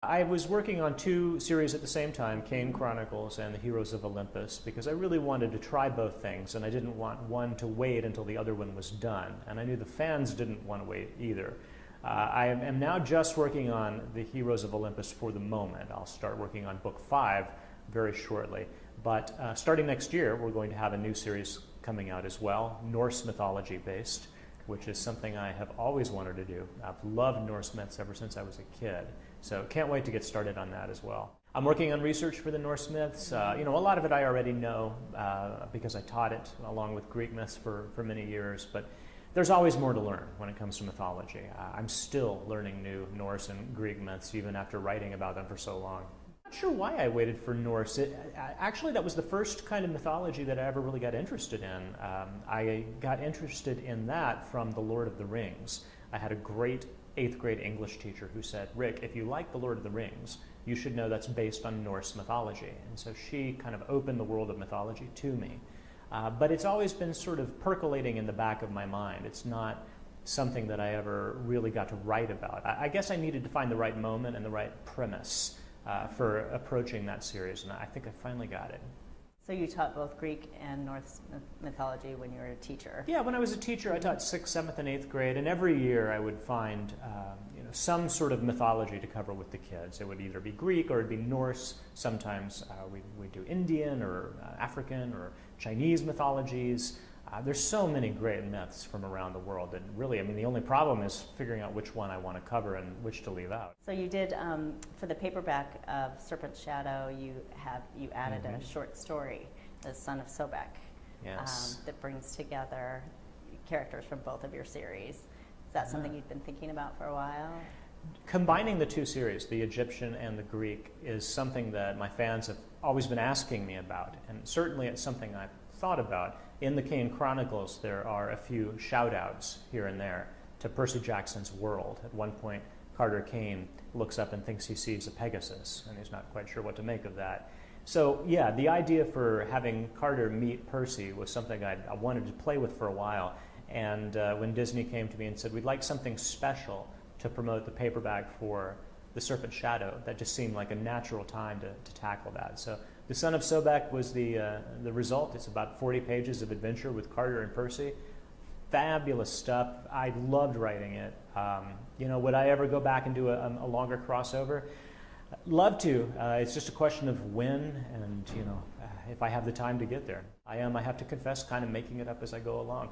I was working on two series at the same time, Kane Chronicles and The Heroes of Olympus, because I really wanted to try both things, and I didn't want one to wait until the other one was done, and I knew the fans didn't want to wait either. I am now just working on The Heroes of Olympus for the moment. I'll start working on book 5 very shortly, but starting next year we're going to have a new series coming out as well, Norse mythology based, which is something I have always wanted to do. I've loved Norse myths ever since I was a kid, so can't wait to get started on that as well. I'm working on research for the Norse myths. A lot of it I already know because I taught it along with Greek myths for many years, but there's always more to learn when it comes to mythology. I'm still learning new Norse and Greek myths even after writing about them for so long. I'm not sure why I waited for Norse. Actually, that was the first kind of mythology that I ever really got interested in. I got interested in that from The Lord of the Rings. I had a great 8th grade English teacher who said, "Rick, if you like The Lord of the Rings, you should know that's based on Norse mythology." And so she kind of opened the world of mythology to me. But it's always been sort of percolating in the back of my mind. It's not something that I ever really got to write about. I guess I needed to find the right moment and the right premise for approaching that series, and I think I finally got it. So you taught both Greek and Norse mythology when you were a teacher? Yeah, when I was a teacher, I taught 6th, 7th, and 8th grade, and every year I would find some sort of mythology to cover with the kids. It would either be Greek or it'd be Norse. Sometimes we'd do Indian or African or Chinese mythologies. There's so many great myths from around the world that really, the only problem is figuring out which one I want to cover and which to leave out. So you did, for the paperback of Serpent's Shadow, you added a short story, The Son of Sobek, yes. That brings together characters from both of your series. Is that something you've been thinking about for a while? Combining the two series, the Egyptian and the Greek, is something that my fans have always been asking me about, and certainly it's something I've thought about. In the Kane Chronicles, there are a few shout-outs here and there to Percy Jackson's world. At one point, Carter Kane looks up and thinks he sees a Pegasus, and he's not quite sure what to make of that. So yeah, the idea for having Carter meet Percy was something I wanted to play with for a while, and when Disney came to me and said, "We'd like something special to promote the paperback for The Serpent's Shadow," that just seemed like a natural time to tackle that. So The Son of Sobek was the result. It's about 40 pages of adventure with Carter and Percy. Fabulous stuff. I loved writing it. Would I ever go back and do a longer crossover? Love to. It's just a question of when and, if I have the time to get there. I have to confess, kind of making it up as I go along.